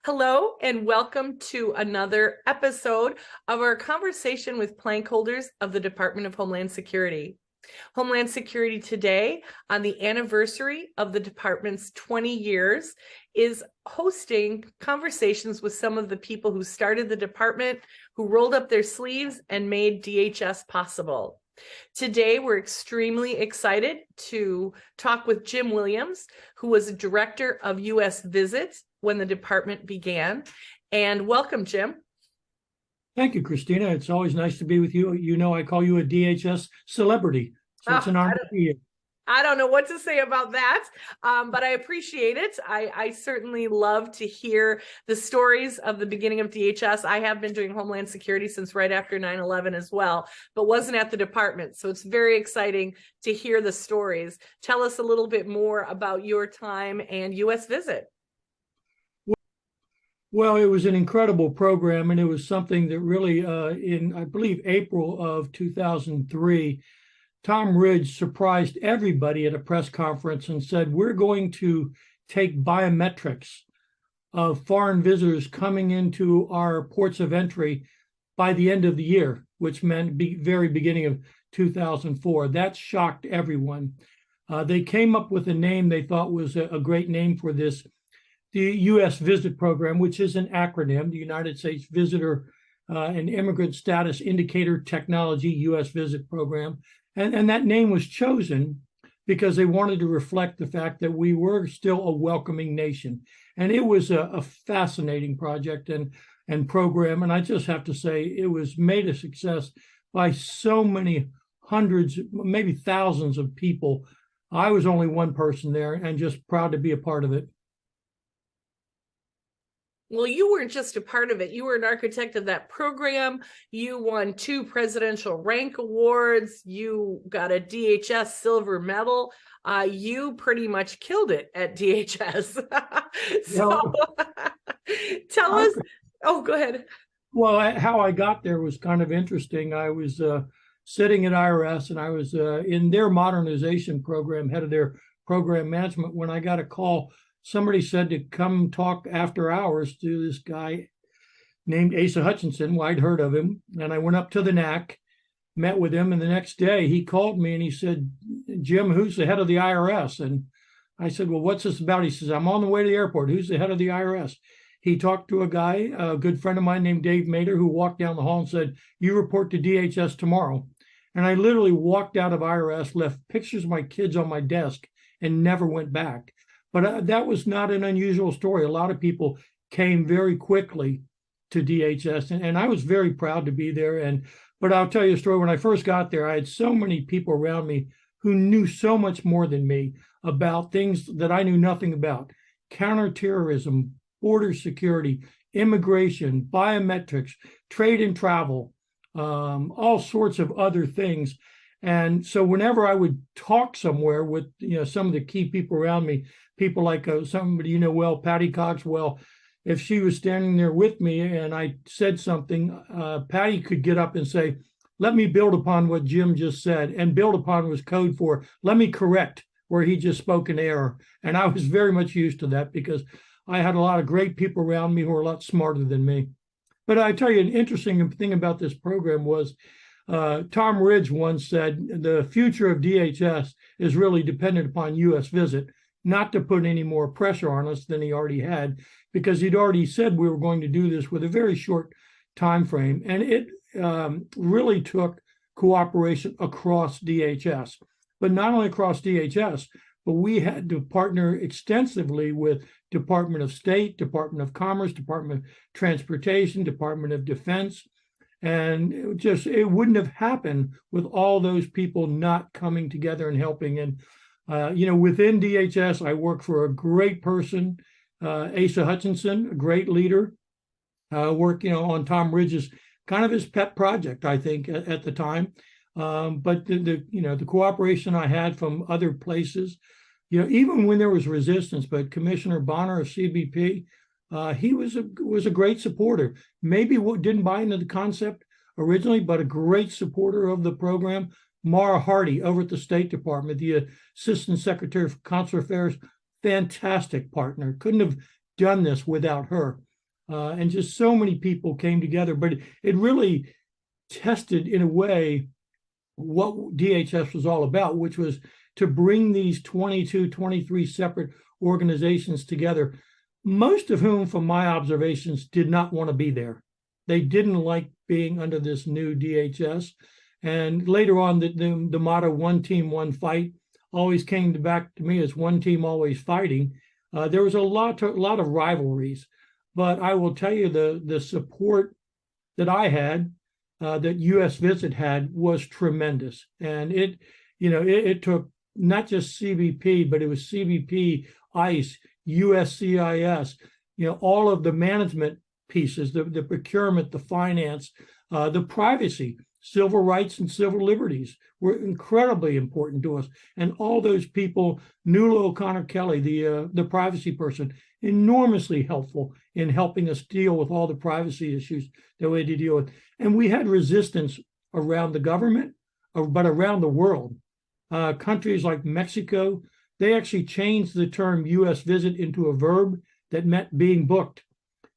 Hello, and welcome to another episode of our conversation with plank holders of the Department of Homeland Security. Homeland Security Today, on the anniversary of the department's 20 years, is hosting conversations with some of the people who started the department, who rolled up their sleeves and made DHS possible. Today, we're extremely excited to talk with Jim Williams, who was a director of U.S. visits when the department began. And welcome, Jim. Thank you, Kristina. It's always nice to be with you. You know, I call you a DHS celebrity, so it's an honor to be here. I don't know what to say about that, but I appreciate it. I certainly love to hear the stories of the beginning of DHS. I have been doing Homeland Security since right after 9/11 as well, but wasn't at the department. So it's very exciting to hear the stories. Tell us a little bit more about your time and U.S. visit. Well, it was an incredible program, and it was something that really, in, I believe, April of 2003, Tom Ridge surprised everybody at a press conference and said, we're going to take biometrics of foreign visitors coming into our ports of entry by the end of the year, which meant very beginning of 2004. That shocked everyone. They came up with a name they thought was a great name for this, the U.S. Visit Program, which is an acronym, the United States Visitor and Immigrant Status Indicator Technology U.S. Visit Program. And that name was chosen because they wanted to reflect the fact that we were still a welcoming nation. And it was a fascinating project and program. And I just have to say, it was made a success by so many hundreds, maybe thousands of people. I was only one person there and just proud to be a part of it. Well, you weren't just a part of it. You were an architect of that program. You won 2 presidential rank awards. You got a DHS silver medal. You pretty much killed it at DHS. So tell us. Oh, go ahead. Well, how I got there was kind of interesting. I was sitting at IRS, and I was in their modernization program, head of their program management, when I got a call. Somebody said to come talk after hours to this guy named Asa Hutchinson. Well, I'd heard of him, and I went up to the NAC, met with him, and the next day he called me and he said, Jim, who's the head of the IRS? And I said, well, what's this about? He says, I'm on the way to the airport. Who's the head of the IRS? He talked to a guy, a good friend of mine named Dave Mader, who walked down the hall and said, you report to DHS tomorrow. And I literally walked out of IRS, left pictures of my kids on my desk, and never went back. But that was not an unusual story. A lot of people came very quickly to DHS, and I was very proud to be there. But I'll tell you a story. When I first got there, I had so many people around me who knew so much more than me about things that I knew nothing about: counterterrorism, border security, immigration, biometrics, trade and travel, all sorts of other things. And so whenever I would talk somewhere with some of the key people around me, people like somebody well, Patty Coxwell, if she was standing there with me and I said something, Patty could get up and say, let me build upon what Jim just said. And build upon was code for, let me correct where he just spoke an error. And I was very much used to that because I had a lot of great people around me who were a lot smarter than me. But I tell you, an interesting thing about this program was Tom Ridge once said, the future of DHS is really dependent upon U.S. visit, not to put any more pressure on us than he already had, because he'd already said we were going to do this with a very short time frame. And it really took cooperation across DHS, but not only across DHS, but we had to partner extensively with Department of State, Department of Commerce, Department of Transportation, Department of Defense. And it wouldn't have happened with all those people not coming together and helping. And, within DHS, I work for a great person, Asa Hutchinson, a great leader, work, on Tom Ridge's kind of his pet project, I think, at the time. But the cooperation I had from other places, even when there was resistance, but Commissioner Bonner of CBP, he was a great supporter. Maybe didn't buy into the concept originally, but a great supporter of the program. Mara Hardy over at the State Department, the Assistant Secretary for Consular Affairs, fantastic partner. Couldn't have done this without her. And just so many people came together, but it really tested in a way what DHS was all about, which was to bring these 22, 23 separate organizations together, most of whom, from my observations, did not want to be there. They didn't like being under this new DHS. And later on, the motto, one team, one fight, always came back to me as one team, always fighting. There was a lot of rivalries, but I will tell you the support that I had, that U.S. Visit had, was tremendous. And it took not just CBP, but it was CBP, ICE, USCIS, all of the management pieces, the procurement, the finance, the privacy, civil rights and civil liberties were incredibly important to us. And all those people, Nuala O'Connor Kelly, the privacy person, enormously helpful in helping us deal with all the privacy issues that we had to deal with. And we had resistance around the government, but around the world. Countries like Mexico, they actually changed the term U.S. visit into a verb that meant being booked.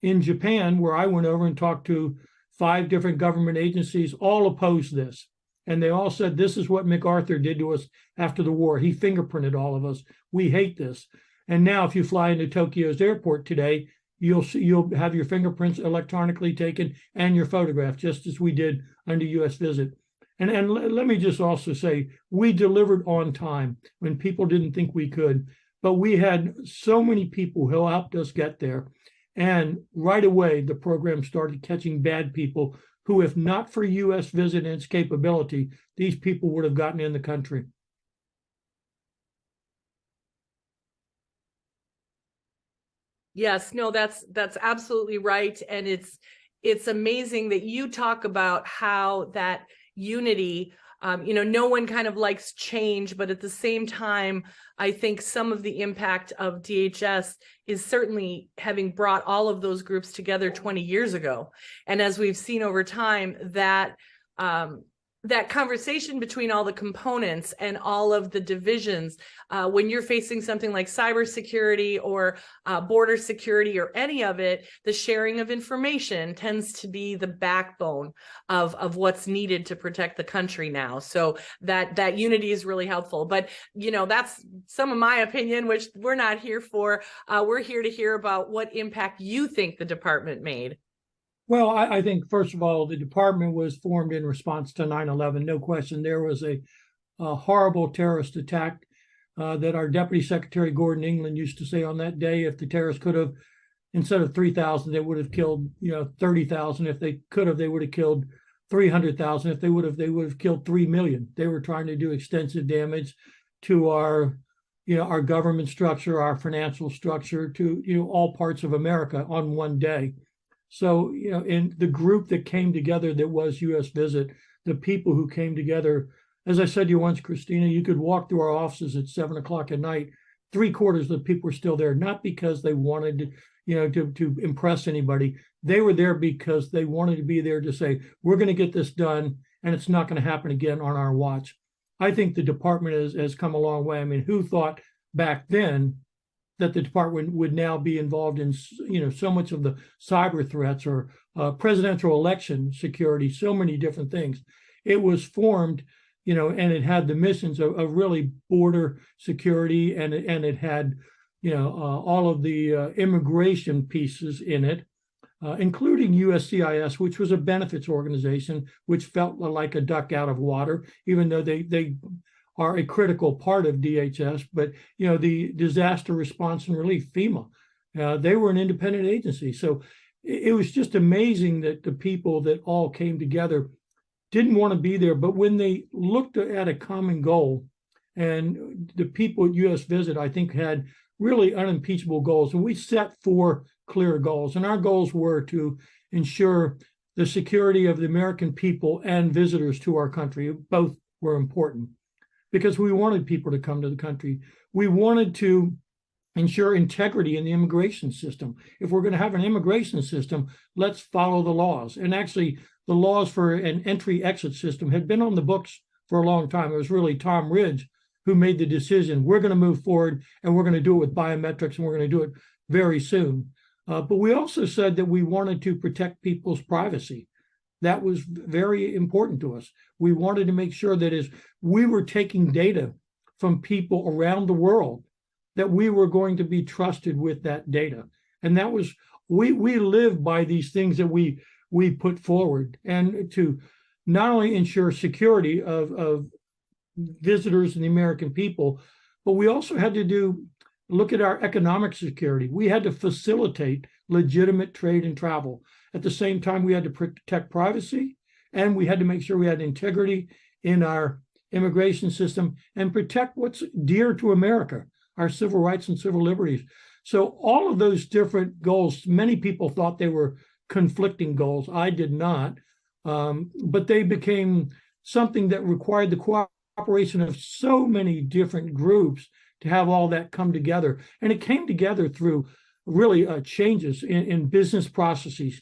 In Japan, where I went over and talked to 5 different government agencies, all opposed this. And they all said, this is what MacArthur did to us after the war. He fingerprinted all of us. We hate this. And now if you fly into Tokyo's airport today, you'll have your fingerprints electronically taken and your photograph, just as we did under U.S. Visit. And let me just also say, we delivered on time when people didn't think we could. But we had so many people who helped us get there. And right away, the program started catching bad people who, if not for U.S. Visit and its capability, these people would have gotten in the country. Yes, no, that's absolutely right. And it's amazing that you talk about how that unity, no one kind of likes change, but at the same time, I think some of the impact of DHS is certainly having brought all of those groups together 20 years ago. And as we've seen over time, that conversation between all the components and all of the divisions, when you're facing something like cybersecurity or border security or any of it, the sharing of information tends to be the backbone of what's needed to protect the country now. So that unity is really helpful. But, that's some of my opinion, which we're not here for. We're here to hear about what impact you think the department made. Well, I think, first of all, the department was formed in response to 9/11. No question. There was a horrible terrorist attack that our Deputy Secretary Gordon England used to say on that day, if the terrorists could have, instead of 3,000, they would have killed 30,000. If they could have, they would have killed 300,000. If they would have killed 3 million. They were trying to do extensive damage to our government structure, our financial structure, to all parts of America on one day. So, in the group that came together that was U.S. Visit, the people who came together, as I said to you once, Kristina, you could walk through our offices at 7 o'clock at night. 3/4 of the people were still there, not because they wanted to impress anybody. They were there because they wanted to be there to say, we're going to get this done, and it's not going to happen again on our watch. I think the department has come a long way. I mean, who thought back then that the department would now be involved in, so much of the cyber threats or presidential election security, so many different things. It was formed, and it had the missions of really border security, and it had, all of the immigration pieces in it, including USCIS, which was a benefits organization, which felt like a duck out of water, even though they are a critical part of DHS, but the disaster response and relief, FEMA, they were an independent agency. So it was just amazing that the people that all came together didn't want to be there, but when they looked at a common goal, and the people at U.S. Visit, I think, had really unimpeachable goals, and we set 4 clear goals, and our goals were to ensure the security of the American people and visitors to our country. Both were important, because we wanted people to come to the country. We wanted to ensure integrity in the immigration system. If we're going to have an immigration system, let's follow the laws. And actually, the laws for an entry-exit system had been on the books for a long time. It was really Tom Ridge who made the decision. We're going to move forward, and we're going to do it with biometrics, and we're going to do it very soon. But we also said that we wanted to protect people's privacy. That was very important to us. We wanted to make sure that as we were taking data from people around the world, that we were going to be trusted with that data. And that was, we live by these things that we put forward, and to not only ensure security of visitors and the American people, but we also had to look at our economic security. We had to facilitate legitimate trade and travel. At the same time, we had to protect privacy, and we had to make sure we had integrity in our immigration system and protect what's dear to America, our civil rights and civil liberties. So all of those different goals, many people thought they were conflicting goals. I did not, but they became something that required the cooperation of so many different groups to have all that come together. And it came together through really changes in business processes,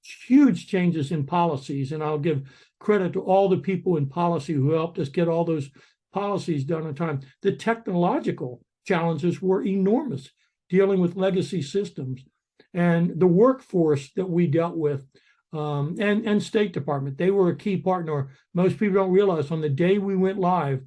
huge changes in policies. And I'll give credit to all the people in policy who helped us get all those policies done on time. The technological challenges were enormous, dealing with legacy systems, and the workforce that we dealt with, and State Department. They were a key partner. Most people don't realize on the day we went live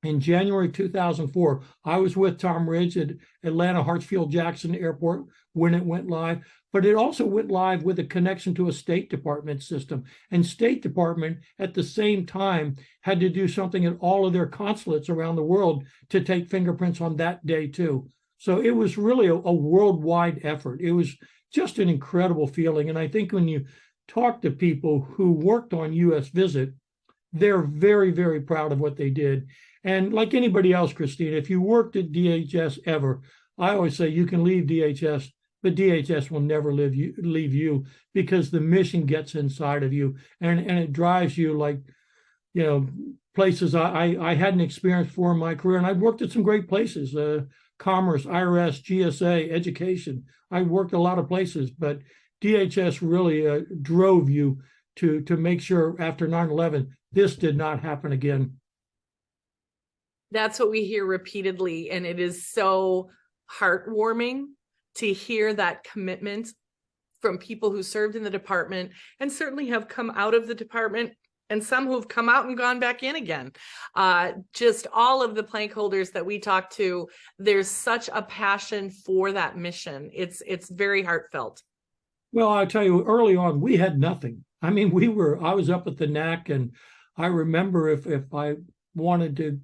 in January 2004, I was with Tom Ridge at Atlanta Hartsfield-Jackson Airport when it went live, but it also went live with a connection to a State Department system. And State Department at the same time had to do something at all of their consulates around the world to take fingerprints on that day too. So it was really a worldwide effort. It was just an incredible feeling. And I think when you talk to people who worked on U.S. Visit, they're very, very proud of what they did. And like anybody else, Kristina, if you worked at DHS ever, I always say you can leave DHS, but DHS will never leave you because the mission gets inside of you, and it drives you like, places I hadn't experienced before in my career. And I've worked at some great places, Commerce, IRS, GSA, education. I worked a lot of places, but DHS really drove you to make sure after 9/11, this did not happen again. That's what we hear repeatedly, and it is so heartwarming to hear that commitment from people who served in the department and certainly have come out of the department, and some who've come out and gone back in again. Just all of the plank holders that we talk to, there's such a passion for that mission. It's very heartfelt. Well, I'll tell you, early on, we had nothing. I mean, I was up at the NAC, and I remember if I wanted to,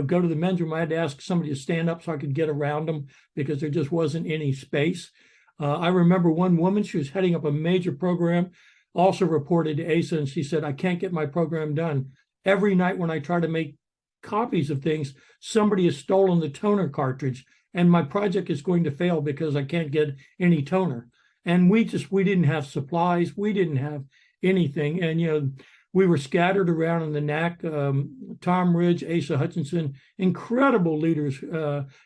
go to the men's room, I had to ask somebody to stand up so I could get around them because there just wasn't any space. I remember one woman, she was heading up a major program, also reported to ASA, and she said, I can't get my program done. Every night when I try to make copies of things, somebody has stolen the toner cartridge, and my project is going to fail because I can't get any toner. And we didn't have supplies. We didn't have anything. And, we were scattered around in the NAC. Tom Ridge, Asa Hutchinson, incredible leaders.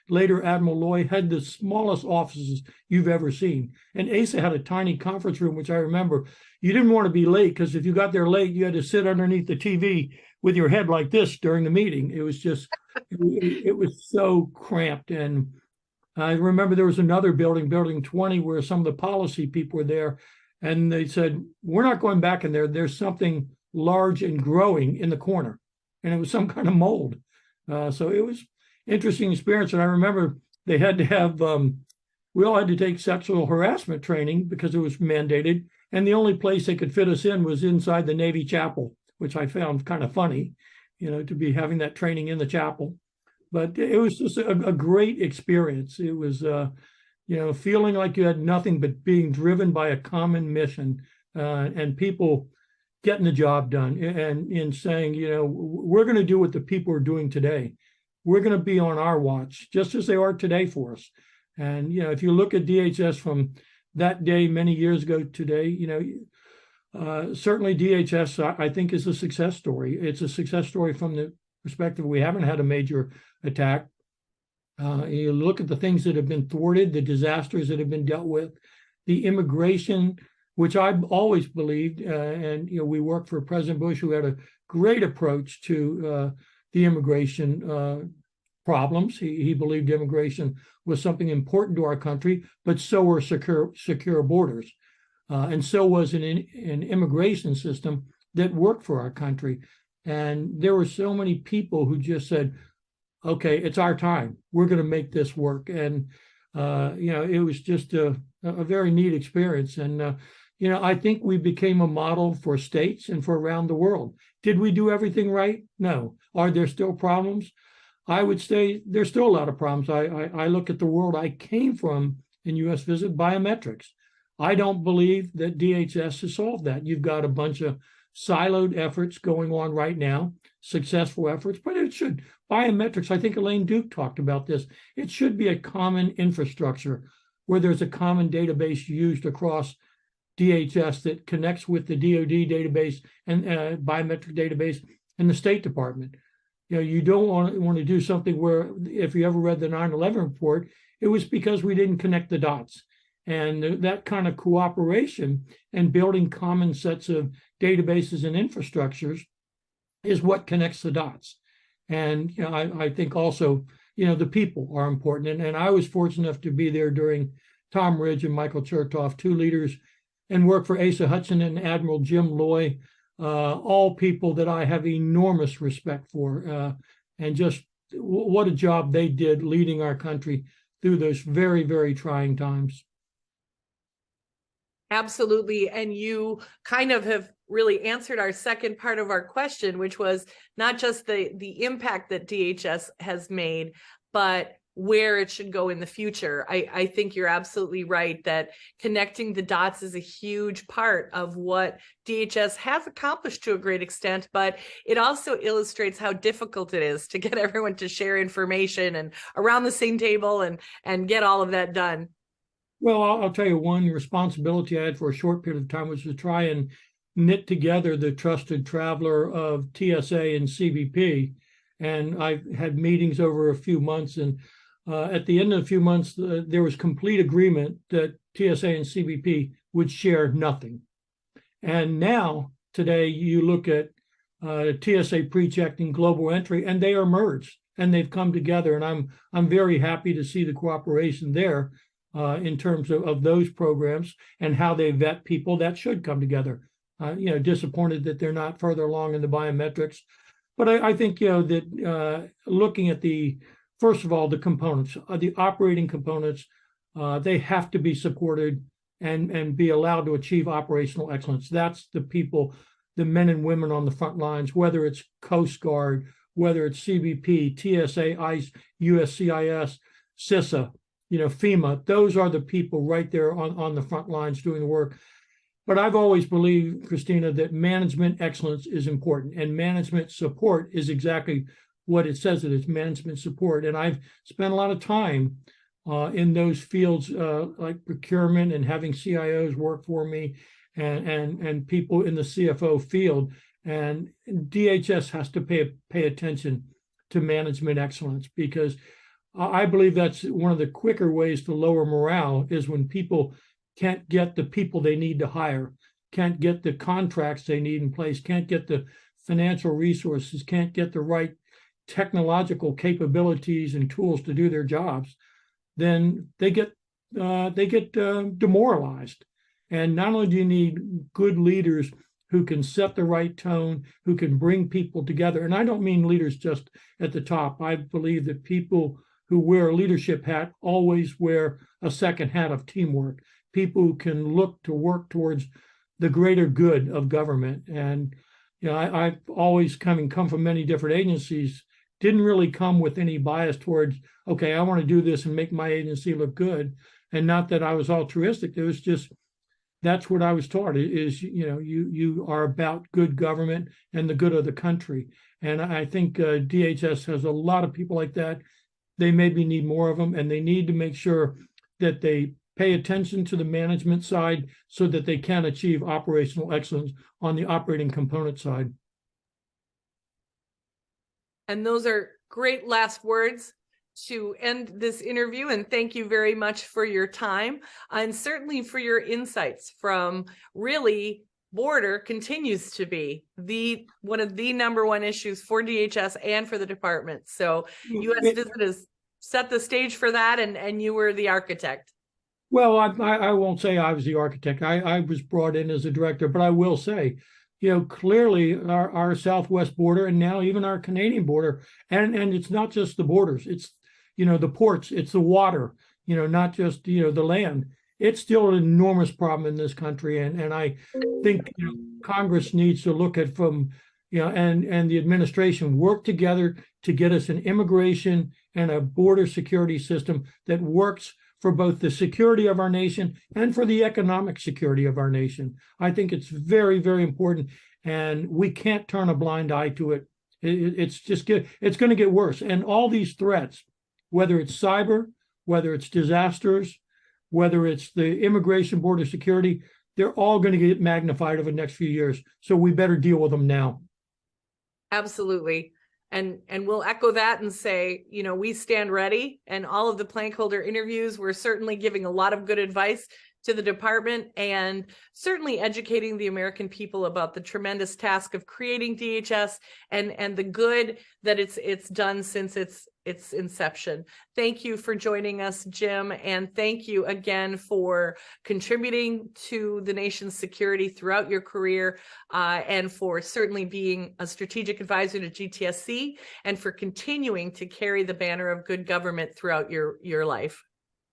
Later, Admiral Loy had the smallest offices you've ever seen. And Asa had a tiny conference room, which I remember. You didn't want to be late because if you got there late, you had to sit underneath the TV with your head like this during the meeting. It was just, it was so cramped. And I remember there was another building, Building 20, where some of the policy people were there. And they said, we're not going back in there. There's something large and growing in the corner. And it was some kind of mold. So it was interesting experience. And I remember they had to have, we all had to take sexual harassment training because it was mandated. And the only place they could fit us in was inside the Navy chapel, which I found kind of funny, to be having that training in the chapel. But it was just a great experience. It was, feeling like you had nothing but being driven by a common mission, and people getting the job done, and in saying, we're going to do what the people are doing today. We're going to be on our watch, just as they are today for us. And, if you look at DHS from that day, many years ago today, certainly DHS, I think, is a success story. It's a success story from the perspective we haven't had a major attack. You look at the things that have been thwarted, the disasters that have been dealt with, the immigration, which I've always believed, and we worked for President Bush, who had a great approach to the immigration problems. He believed immigration was something important to our country, but so were secure borders. And so was an immigration system that worked for our country. And there were so many people who just said, okay, it's our time. We're going to make this work. And, it was just a very neat experience. And, I think we became a model for states and for around the world. Did we do everything right? No. Are there still problems? I would say there's still a lot of problems. I look at the world I came from in U.S. visit, biometrics. I don't believe that DHS has solved that. You've got a bunch of siloed efforts going on right now, successful efforts, but it should. Biometrics, I think Elaine Duke talked about this. It should be a common infrastructure where there's a common database used across DHS that connects with the DoD database and biometric database and the State Department. You don't want to do something where, if you ever read the 9/11 report, it was because we didn't connect the dots. And that kind of cooperation and building common sets of databases and infrastructures is what connects the dots. And I think also, the people are important. And I was fortunate enough to be there during Tom Ridge and Michael Chertoff, two leaders, and work for Asa Hudson and Admiral Jim Loy, all people that I have enormous respect for. And just what a job they did leading our country through those very, very trying times. Absolutely. And you kind of have really answered our second part of our question, which was not just the impact that DHS has made, but where it should go in the future. I think you're absolutely right that connecting the dots is a huge part of what DHS has accomplished to a great extent, but it also illustrates how difficult it is to get everyone to share information and around the same table and get all of that done. Well, I'll tell you one responsibility I had for a short period of time was to try and knit together the trusted traveler of TSA and CBP. And I had meetings over a few months, and at the end of a few months, there was complete agreement that TSA and CBP would share nothing. And now, today, you look at TSA PreCheck and Global Entry, and they are merged, and they've come together. And I'm very happy to see the cooperation there in terms of those programs and how they vet people that should come together. Disappointed that they're not further along in the biometrics. But I think, that looking at first of all, the components, the operating components, they have to be supported and be allowed to achieve operational excellence. That's the people, the men and women on the front lines, whether it's Coast Guard, whether it's CBP, TSA, ICE, USCIS, CISA, FEMA. Those are the people right there on the front lines doing the work. But I've always believed, Kristina, that management excellence is important, and management support is exactly what it says it is, management support. And I've spent a lot of time in those fields like procurement and having CIOs work for me and people in the CFO field. And DHS has to pay attention to management excellence, because I believe that's one of the quicker ways to lower morale is when people can't get the people they need to hire, can't get the contracts they need in place, can't get the financial resources, can't get the right technological capabilities and tools to do their jobs, then they get demoralized. And not only do you need good leaders who can set the right tone, who can bring people together, and I don't mean leaders just at the top. I believe that people who wear a leadership hat always wear a second hat of teamwork. People who can look to work towards the greater good of government. And I've always come from many different agencies, didn't really come with any bias towards, okay, I want to do this and make my agency look good. And not that I was altruistic. It was just, that's what I was taught is, you are about good government and the good of the country. And I think DHS has a lot of people like that. They maybe need more of them, and they need to make sure that they pay attention to the management side so that they can achieve operational excellence on the operating component side. And those are great last words to end this interview. And thank you very much for your time and certainly for your insights from really border continues to be one of the number one issues for DHS and for the department. So U.S. Visit has set the stage for that, and you were the architect. Well, I won't say I was the architect. I was brought in as a director, but I will say, clearly our southwest border and now even our Canadian border, and it's not just the borders, it's, the ports, it's the water, not just, the land. It's still an enormous problem in this country. And I think, Congress needs to look at and the administration work together to get us an immigration and a border security system that works for both the security of our nation and for the economic security of our nation. I think it's very, very important, and we can't turn a blind eye to it. It's going to get worse. And all these threats, whether it's cyber, whether it's disasters, whether it's the immigration, border security, they're all going to get magnified over the next few years. So we better deal with them now. Absolutely. And we'll echo that and say, we stand ready. And all of the plank holder interviews, we're certainly giving a lot of good advice to the department and certainly educating the American people about the tremendous task of creating DHS and the good that it's done since its inception. Thank you for joining us, Jim, and thank you again for contributing to the nation's security throughout your career, and for certainly being a strategic advisor to GTSC, and for continuing to carry the banner of good government throughout your life.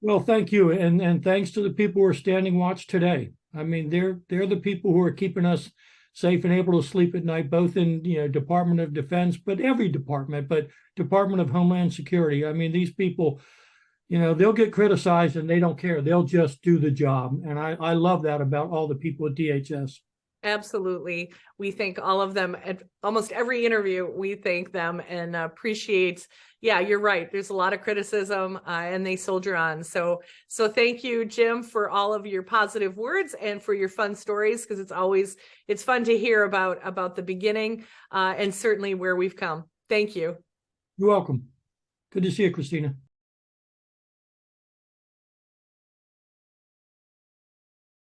Well, thank you, and thanks to the people who are standing watch today. I mean, they're the people who are keeping us safe and able to sleep at night, both in Department of Defense, but every department, but Department of Homeland Security. I mean, these people, they'll get criticized and they don't care. They'll just do the job, and I love that about all the people at DHS. Absolutely. We thank all of them at almost every interview. We thank them and appreciate. Yeah, you're right. There's a lot of criticism, and they soldier on. So thank you, Jim, for all of your positive words and for your fun stories, because it's fun to hear about the beginning, and certainly where we've come. Thank you. You're welcome. Good to see you, Kristina.